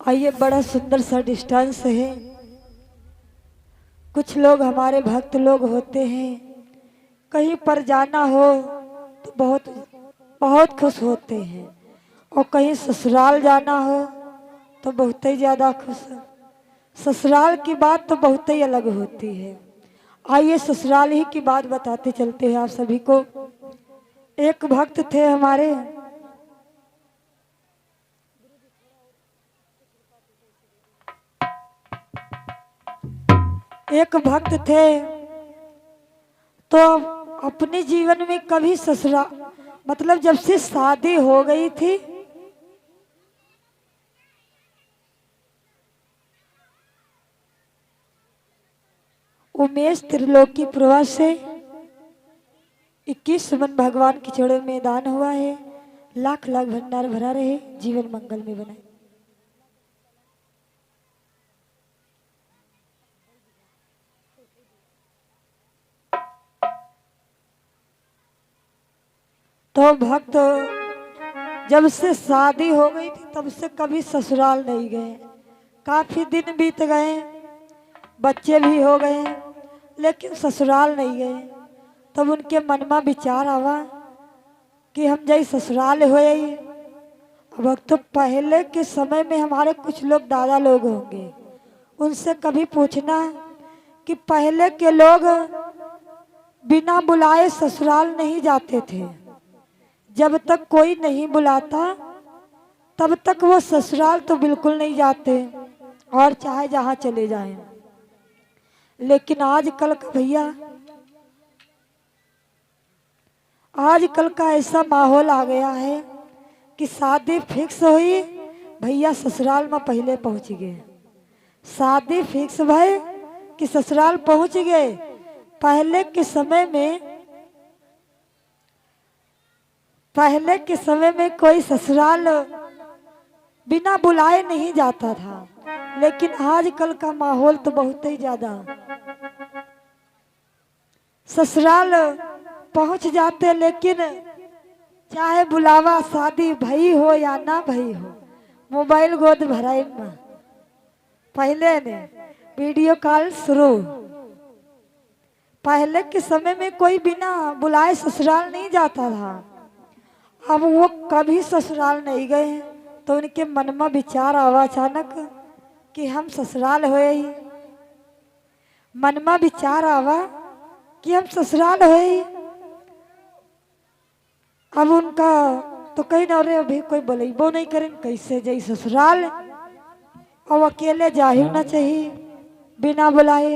आइए, बड़ा सुंदर सा डिस्टेंस है। कुछ लोग हमारे भक्त लोग होते हैं, कहीं पर जाना हो तो बहुत बहुत खुश होते हैं, और कहीं ससुराल जाना हो तो बहुत ही ज़्यादा खुश। ससुराल की बात तो बहुत ही अलग होती है। आइए ससुराल ही की बात बताते चलते हैं आप सभी को। एक भक्त थे हमारे, एक भक्त थे तो अपने जीवन में कभी ससुराल, मतलब जब से शादी हो गई थी उमेश त्रिलोकी प्रवास से 21 सुमन भगवान की चरणों में दान हुआ है। लाख लाख भंडार भरा रहे, जीवन मंगल में बनाए। तो भक्त जब से शादी हो गई थी तब से कभी ससुराल नहीं गए। काफी दिन बीत गए, बच्चे भी हो गए, लेकिन ससुराल नहीं गए। तब उनके मन में विचार आवा कि हम जई ससुराल हो। अब तो पहले के समय में हमारे कुछ लोग दादा लोग होंगे, उनसे कभी पूछना कि पहले के लोग बिना बुलाए ससुराल नहीं जाते थे। जब तक कोई नहीं बुलाता तब तक वो ससुराल तो बिल्कुल नहीं जाते, और चाहे जहां चले जाएं। लेकिन आजकल का भैया, आजकल का ऐसा माहौल आ गया है कि शादी फिक्स हुई, भैया ससुराल में पहले पहुंच गए। शादी फिक्स भई कि ससुराल पहुंच गए। पहले के समय में कोई ससुराल बिना बुलाए नहीं जाता था, लेकिन आजकल का माहौल तो बहुत ही ज्यादा ससुराल पहुंच जाते। लेकिन चाहे बुलावा शादी भई हो या ना भई हो, मोबाइल गोद भराई में पहले ने वीडियो कॉल शुरू। पहले के समय में कोई बिना बुलाए ससुराल नहीं जाता था। अब वो कभी ससुराल नहीं गए तो उनके मन में विचार आवा अचानक कि हम ससुराल होए ही। मन में विचार आवा कि हम ससुराल होए ही। अब उनका तो कहीं ना रहे, अभी कोई बोलेबो नहीं करें, कैसे जाई ससुराल। अब अकेले जा ही ना चाहिए बिना बुलाए।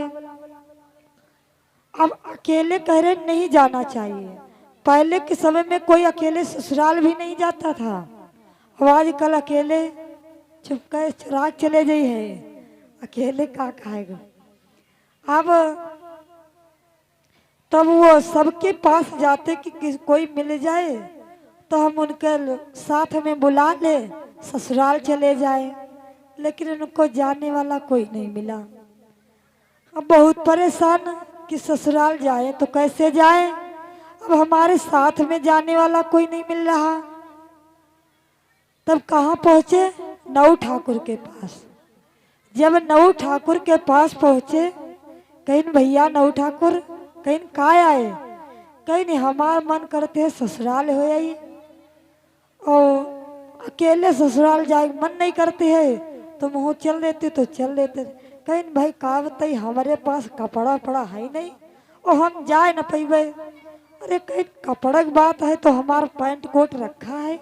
अब अकेले कह रहे नहीं जाना चाहिए। पहले के समय में कोई अकेले ससुराल भी नहीं जाता था। अब आजकल अकेले चुपके चुराग चले जाई है, अकेले का खाएगा। अब तब वो सबके पास जाते कि कोई मिल जाए तो हम उनके साथ में बुला ले, ससुराल चले जाए। लेकिन उनको जाने वाला कोई नहीं मिला। अब बहुत परेशान कि ससुराल जाए तो कैसे जाए। अब हमारे साथ में जाने वाला कोई नहीं मिल रहा। तब कहाँ पहुंचे? नऊ ठाकुर के पास। जब नऊ ठाकुर के पास पहुंचे, कहीं भैया नऊ ठाकुर कहीं का आए, कहीं नहीं हमारा मन करते है ससुराल हो आई, और अकेले ससुराल जाए मन नहीं करते है तो मुँह चल देते तो चल देते। कहीं भाई का बताई हमारे पास कपड़ा पड़ा है नहीं और हम जाए न पैबे। अरे कहीं कपड़ा की बात है तो हमारा पैंट कोट रखा है,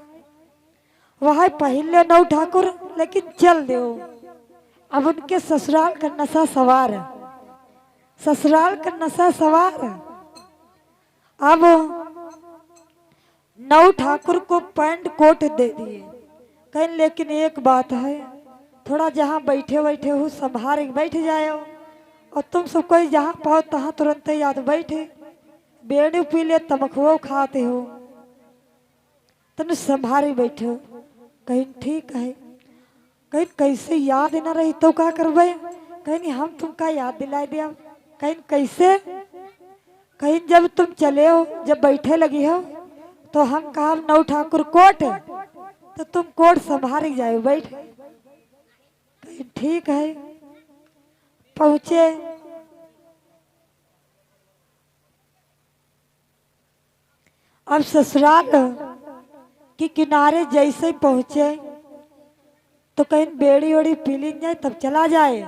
वह पहले नौ ठाकुर, लेकिन चल दो। अब उनके ससुराल का नशा सवार है, ससुराल का नशा सवार है। अब नौ ठाकुर को पैंट कोट दे दिए। कहीं लेकिन एक बात है, थोड़ा जहाँ बैठे बैठे हो संभार बैठ जाए, और तुम सब कोई जहाँ पाओ तहाँ तुरंत याद बैठे, बेड़ू पी ले तमखुओ खाते हो, तुम संभारी बैठो। कहीं ठीक है, कहीं कैसे याद न रही तो क्या करबे। कहीं हम तुमका याद दिला दिया। कहीं कैसे, कहीं जब तुम चले हो, जब बैठे लगी हो तो हम कहा 9 ठाकुर कोट, तो तुम कोट संभारी जाए बैठ। ठीक है। पहुंचे, अब ससुराल के किनारे जैसे ही पहुंचे तो कहीं बेड़ी ओड़ी पी ली जाए तब चला जाए।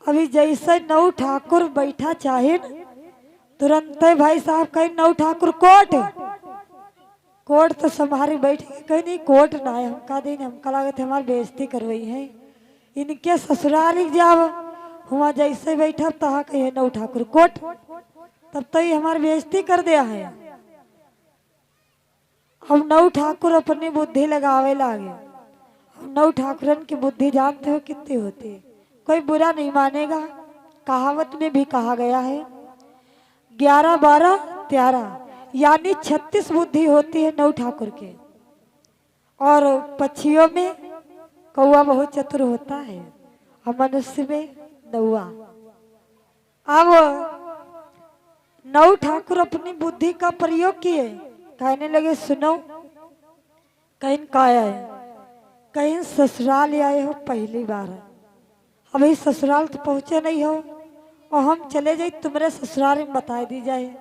अभी जैसे नौ ठाकुर बैठा चाहे तुरंत भाई साहब कहीं नौ ठाकुर कोट कोट तो संभारी बैठ के कहीं नहीं कोट ना है हमका दिन हमका लागत हमारी बेइज्जती करवाई है। इनके ससुराल जाव हुआ जैसे बैठा तहा कहे नौ ठाकुर कोट, तब तो ये हमारी बेइज्जती कर दिया है। हम नौ ठाकुर अपनी बुद्धि लगावे लागे। हम नौ ठाकुरन की बुद्धि जानते हो कितनी होती है, कोई बुरा नहीं मानेगा। कहावत में भी कहा गया है 11 12 13 यानी 36 बुद्धि होती है नौ ठाकुर के। और पक्षियों में कौवा बहुत चतुर होता है और मनुष्य में नौवा। अब नौ ठाकुर अपनी बुद्धि का प्रयोग किए, कहने लगे सुनो, कहीं काया है, कहीं ससुराल आए हो पहली बार, अभी ससुराल तो पहुंचे नहीं हो और हम चले जाए तुम्हारे ससुराल में बता दी जाए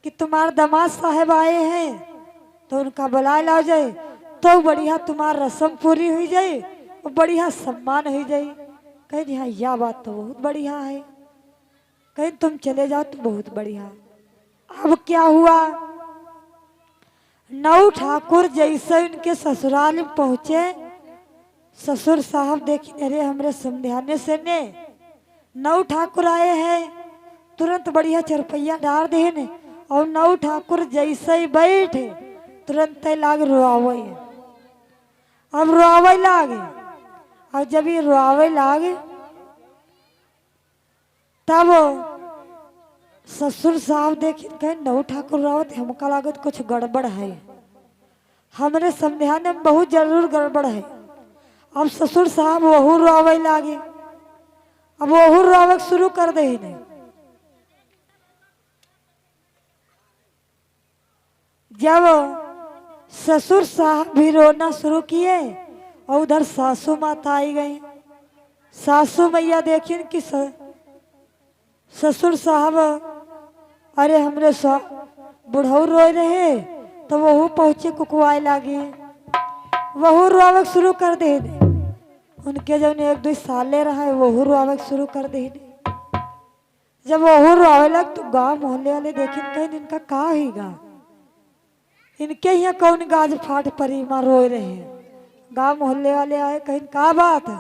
कि तुम्हारे दामाद साहब आए हैं तो उनका बुला ला जाए तो बढ़िया तुम्हारा रस्म पूरी हुई जाए और बढ़िया सम्मान हुई जाए। कहीं हाँ यह बात तो बहुत बढ़िया है, कहीं तुम चले जाओ तो बहुत बढ़िया। अब क्या हुआ, नौ ठाकुर जैसे उनके ससुराल में पहुंचे, ससुर साहब देखिए अरे हमरे समझाने से ने नौ ठाकुर आए हैं, तुरंत बढ़िया चरपैया डाल दे ने और नौ ठाकुर जैसे ही बैठे तुरंत लाग रोआवे। अब रोआवे लागे और जब ये रोआवे लागे तब ससुर साहब देखिए कहे नौ ठाकुर रोवत, हमका लागत कुछ गड़बड़ है, हमरे समझाने में बहुत जरूर गड़बड़ है। अब ससुर साहब वहू रोवे लागे, अब वहू रोवे शुरू कर दे ने। जब ससुर साहब भी रोना शुरू किए और उधर सासू माता आई गई। सासू मैया देखिन कि ससुर साहब अरे हमरे बुढ़ऊ रो रहे तो वहू पहुंचे कुकवाए लागे, वहू रोवे शुरू कर दे। उनके जब एक दो साले रहा है वहू रोवे शुरू कर दे। जब वहू रोवे लग तो गांव मोहल्ले वाले देखिन कहीं इनका का हीगा, इनके यहाँ कौन गाज फाट परी मां रोए रहे हैं। गांव मोहल्ले वाले आए कहीं का बात है,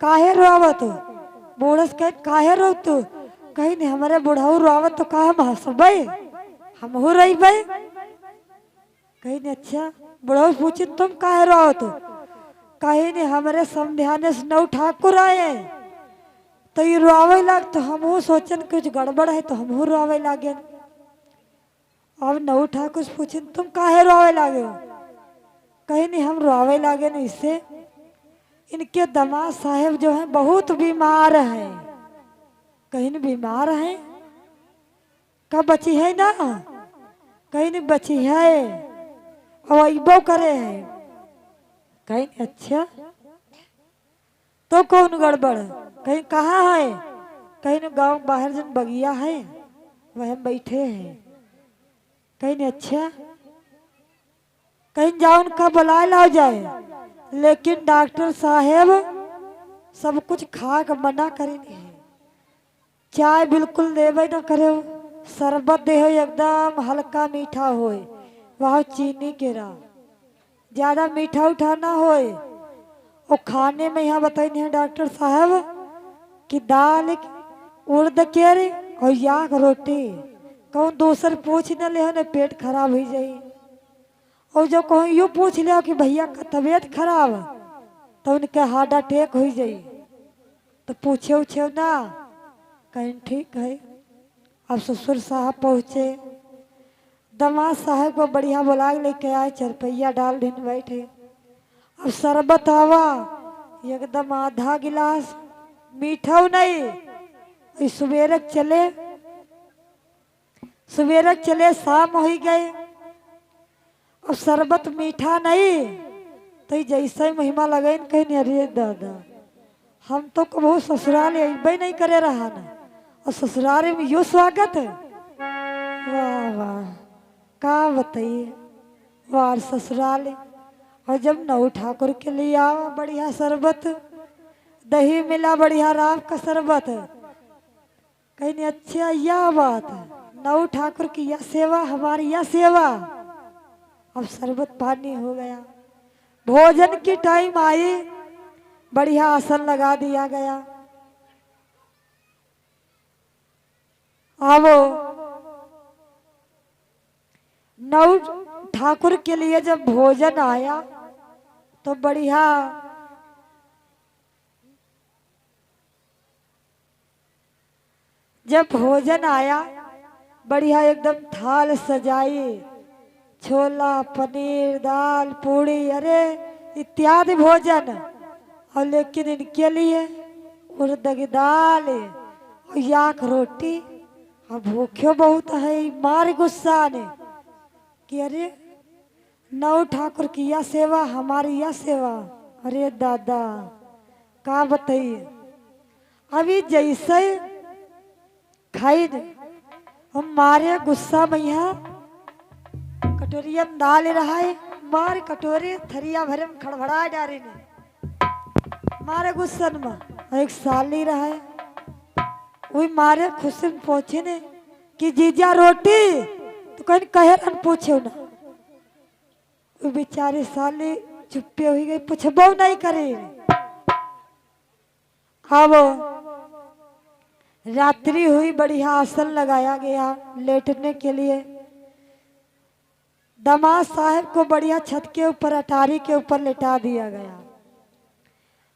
काहे रोवत हो, बूढ़स कहे काहे रो तू, कहीं नहीं हमारे बुढ़ऊ रोवत तो कहा हम हंसबे हम हो रही भाई, कहीं नहीं अच्छा बुढ़ऊ पूछे तुम काहे रोवत हो, कहीं नहीं हमारे समझाने से नौ ठाकुर आए तो ये रोवे लग तो हम सोचन कुछ गड़बड़ है तो हम रोवे लागे। अब नौ ठाकुर पूछे तुम काहे रोवे लागे हो, कहीं नहीं हम रोवे लागे नहीं, इससे इनके दामाद साहब जो हैं बहुत बीमार हैं, कहीं नहीं बीमार हैं, कब बची है ना, कहीं नहीं बची है और अबो करे है, कहीं अच्छा तो कौन गड़बड़, कहीं कहाँ है, कहीं न गांव बाहर जन बगिया है वह बैठे हैं, कहीं नहीं अच्छा कहीं जाओ उनका बुला ला जाए। लेकिन डॉक्टर साहेब सब कुछ खा के मना करे नहीं, चाय बिल्कुल देवे न करे, शरबत दे हो एकदम हल्का मीठा होए, वह चीनी के रहा, ज्यादा मीठा उठा ना होए। और खाने में यहाँ बताइए है डॉक्टर साहब कि दाल उड़द के रे और याक रोटी, कौन दूसर पूछ न ले न पेट खराब हो जाए। और जो कहूँ यूँ पूछ लिया कि भैया का तबीयत खराब तो उनके हार्ट अटैक हो जाए तो पूछे उछे ना, कहीं ठीक है। अब ससुर साहब पहुँचे, दामाद साहब को बढ़िया बुला लेके आए, चरपैया डाल दिन बैठे। अब शरबत आवा एकदम आधा गिलास, मीठा नहीं, सवेरे चले शाम हो गए। अब शरबत मीठा नहीं तो जैसा ही महिमा लगे कहीं अरे दादा हम तो कबो ससुराल अबे नहीं करे रहा ना और ससुराल में यो स्वागत है। वाह वाह का बताइए वार ससुराल। और जब नौ ठाकुर के लिए आवा बढ़िया शरबत दही मिला बढ़िया राम का शरबत कहीं अच्छा यह बात है नौ ठाकुर की यह सेवा हमारी यह सेवा। अब शरबत पानी हो गया भोजन की टाइम आई बढ़िया आसन लगा दिया गया। अब नौ ठाकुर के लिए जब भोजन आया तो बढ़िया जब भोजन आया बढ़िया एकदम थाल सजाई छोला पनीर दाल पूड़ी अरे इत्यादि भोजन। और लेकिन इनके लिए उड़द की दाल और याक रोटी और भूखे बहुत है मार गुस्सा ने कि अरे नौ ठाकुर की यह सेवा हमारी यह सेवा। अरे दादा का बताइए अभी जैसे खाई हम मारे गुस्सा मैया कटोरिया में डाल रहा है मार कटोरी थरिया भरे में खड़बड़ा डारे ने मारे गुस्सा में एक साली रहा है वही मारे खुशी में पहुंचे ने कि जीजा रोटी तो कहीं कहे न पूछो ना वो बेचारे साली चुप्पे हुई गई पूछबो नहीं करे। अब रात्रि हुई बढ़िया आसन लगाया गया लेटने के लिए। दामाद साहब को बढ़िया छत के ऊपर अटारी के ऊपर लिटा दिया गया।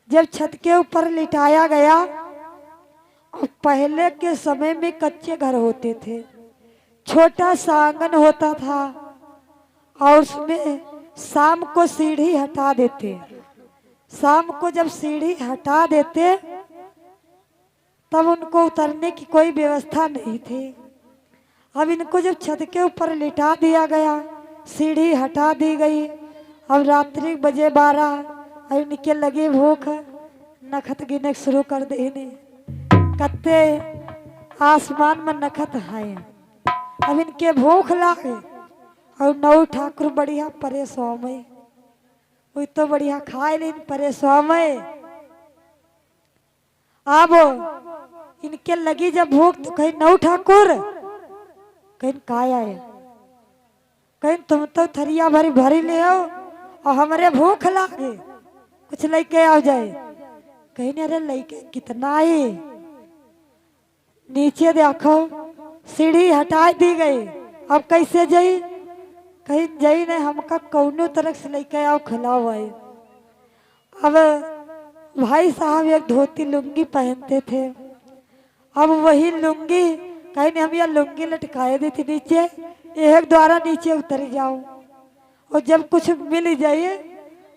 जब छत के ऊपर लिटाया गया और पहले के समय में कच्चे घर होते थे छोटा सा आंगन होता था और उसमें शाम को सीढ़ी हटा देते। शाम को जब सीढ़ी हटा देते तब उनको उतरने की कोई व्यवस्था नहीं थी। अब इनको जब छत के ऊपर लिटा दिया गया सीढ़ी हटा दी गई। अब रात्रि बजे 12 और इनके लगे भूख नखत गिने शुरू कर देने कत्ते आसमान में नखत है। अब इनके भूख लागे और नौ ठाकुर बढ़िया परेशान में वही तो बढ़िया खाए लेकिन परेशान में। अब इनके लगी जब भूख तो कहीं नौ ठाकुर कहीं काय आए कहीं तुम तो थरिया भरी भरी ले आओ और हमारे भूख लागे कुछ लेके आ जाए। कहीं नहीं अरे लेके कितना है नीचे देखो सीढ़ी हटा दी गई। अब कैसे जाई कहीं जाई नहीं हमका कौनो तरह से लेके आओ खिलाओ भाई। अब भाई साहब एक धोती लुंगी पहनते थे। अब वही लुंगी कहीं नहीं हम यह लुंगी लटकाए दी थी नीचे एक द्वारा नीचे उतर जाओ और जब कुछ मिल जाइए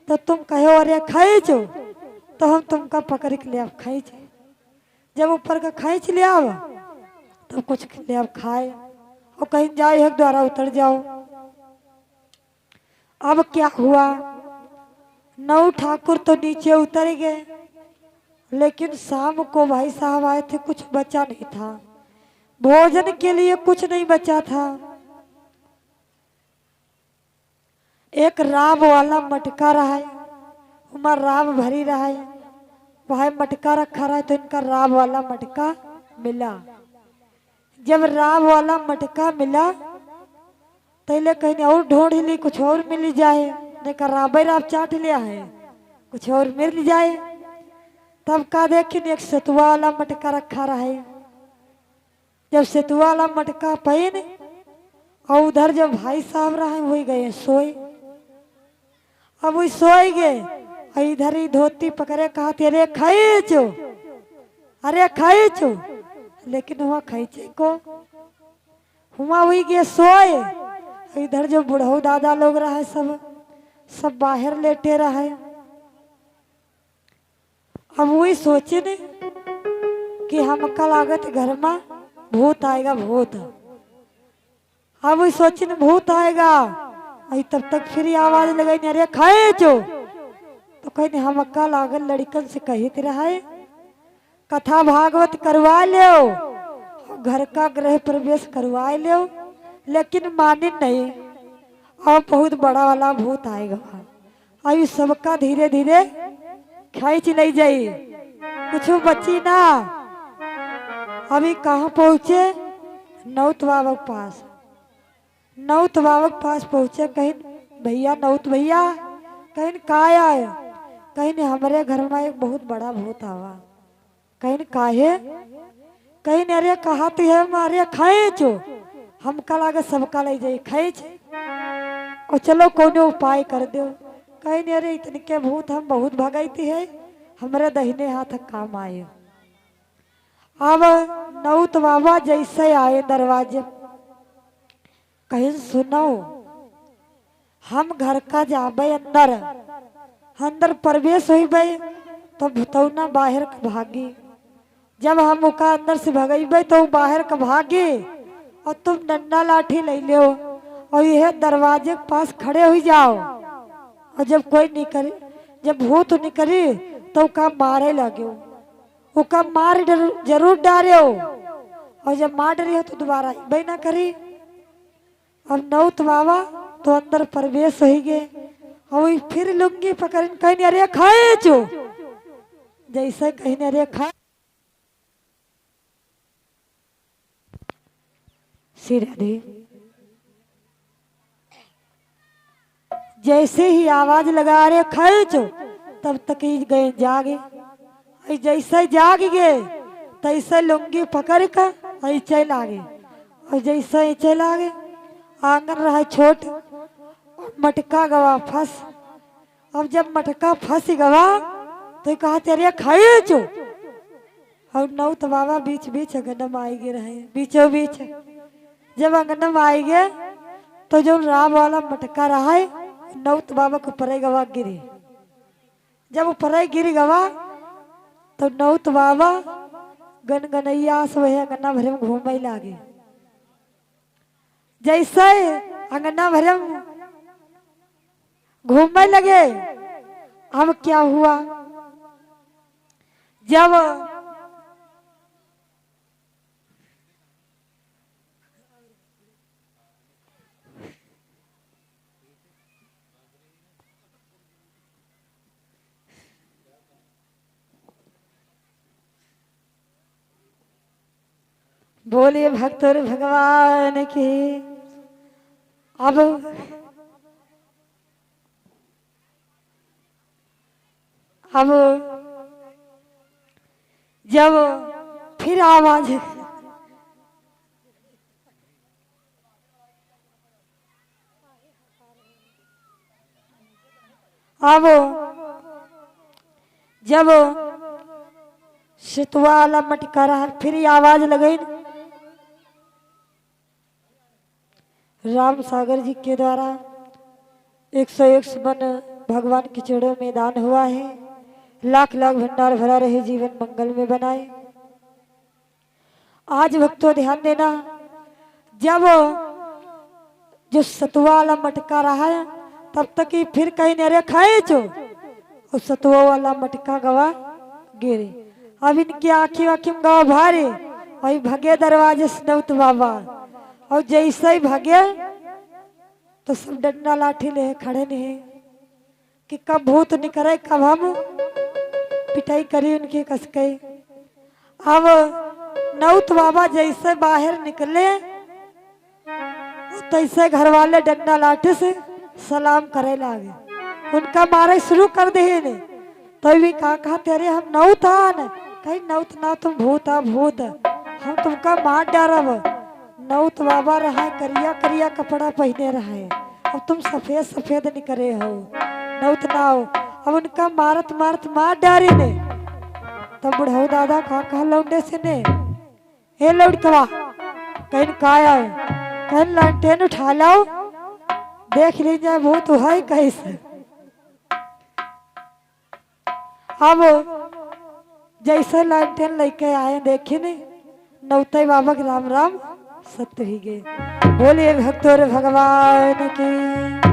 तो तुम कहो अरे खींचो तो हम तुमका पकड़ के ले आओ खींच। जब ऊपर का खींच ले आओ तो कुछ ले आओ खाए और कहीं जाओ एक द्वारा उतर जाओ। अब क्या हुआ नौ ठाकुर तो नीचे उतर गए लेकिन शाम को भाई साहब आए थे कुछ बचा नहीं था भोजन के लिए कुछ नहीं बचा था। एक राब वाला मटका रहा है उमर राब भरी रहा है वह मटका रखा रहा है तो इनका राब वाला मटका मिला। जब राब वाला मटका मिला तो कहीं और ढूंढ ली कुछ और मिल जाए नहीं का राबे राब चाट लिया है कुछ और मिल जाए। तब का देखिन एक सतुआ वाला मटका रखा रहा है। जब सतुआ वाला मटका पहन और उधर जब भाई साहब रहे वही गए सोए। अब वही सोए गए और इधर ही धोती पकड़े कहा अरे खींचो अरे खींचो लेकिन हुआ खींचे को हुआ वही गए सोए। इधर जो बुढ़ऊ दादा लोग रहे सब बाहर लेटे रहे। अब वही सोचे ने कि हम कल लागत घर में भूत आएगा भूत। अब वही सोचे ने भूत आएगा तब तक फिर आवाज लगाई अरे खींचो कहीं हम अक्का लागल लड़कन से कहित रहे कथा भागवत करवा लो, घर का गृह प्रवेश करवा लो, लेकिन माने नहीं। अब बहुत बड़ा वाला भूत आएगा, अभी सबका धीरे धीरे खींच ले जाई, कुछ बची ना। अभी कहाँ पहुँचे? नौत बाबा के पास। नौत बाबा के पास पहुँचे, कहीं भैया नौत भैया, कहीं का आए? कहीं हमारे घर में एक बहुत बड़ा भूत आवा। कहीं काहे? कहीं अरे कहा तो है मारे खींचो, हमका लागे सबका ले जाई खींच, और चलो कोनो उपाय कर दो। कहीं अरे इतने के भूत हम बहुत भगाईती है, हमारे दहिने हाथ काम आए। अब नौत बाबा जैसे आए दरवाजे, कहीं सुनो हम घर का जाबे अंदर, अंदर प्रवेश हुई भाई तो भुतौना बाहर का भागी। जब हम उका अंदर से भगेबे तो बाहर का भागे, और तुम डंडा लाठी ले लो और यह दरवाजे के पास खड़े हो जाओ। और जब कोई निकले, जब भूत निकली तो उका मारे लगे, उका मार जरूर डारे हो, और जब मार डरी हो तो दोबारा बे ना करी। अब नौत बाबा तो अंदर प्रवेश हो गए, और फिर लुंगी पकड़ कहीं अरे खींचो, जैसे कहीं अरे खा सिर दे। जैसे ही आवाज लगा रहे खींचो, तब तक ही गए जागे। जैसे जाग गए तैसे लुंगी पकड़ कर ऐसे लागे, और जैसे ऐसे लागे आंगन रहा छोट, मटका गवा फंस। अब जब मटका फंस गवा तो कहा तेरे खींचो, और नौत बाबा बीच बीच अंगन आई गए रहे, बीचों बीच। जब अंगन आई गए तो जो राम वाला मटका रहा है नौत बाबा को ऊपर गवा गिरी। जब ऊपर गिर गवा तो नौत बाबा गनगनैया से वही अंगना भरे में घूमे लागे। जैसे अंगना भरे में घूमने लगे, अब क्या हुआ? जब बोले भक्तों भगवान की। अब जब फिर आवाज अब जब सितवा वाला मटका रहा, फिर आवाज लगी राम सागर जी के द्वारा 101 मन भगवान के चरणों में दान हुआ है। लाख लाख भंडार भरा रहे, जीवन मंगल में बनाए। आज भक्तों ध्यान देना, जब जो सतुआ वाला मटका रहा है तब तक ही फिर कहीं नरे खाए जो, और सतुआ वाला मटका गवा गिरे। अब इनकी आँखी आँखी में गवा भारे, और भगे दरवाजे से नौत बाबा, और जैसे ही भागे तो सब डंडा लाठी ले खड़े नहीं कि कब भूत निकले, कब हम पिटाई करी उनकी कस के। अब नौत बाबा जैसे बाहर निकले तैसे घर वाले डंडा लाठी से सलाम करे लागे, उनका मारे शुरू कर दे ने। तो भी कहा तेरे हम नौत आन, कहीं नौत ना तुम भूत आ भूत, हम तुमका मार डारब। नौत बाबा रहा करिया करिया कपड़ा पहने रहे, अब तुम सफेद सफेद निकले हो, नौत ना हो। अब उनका मारत मारत मार डारे ने। तब बुढ़ऊ दादा कहा लौंडे से ने, हे लौड़कवा कहीं का आए, कहीं लालटेन उठा लाओ, देख लीजिए भूत है कैसे। अब जैसे लालटेन लेके आए देखे नहीं, नौते बाबा के राम राम सत्य ही गए। बोलिए भक्तों भगवान की।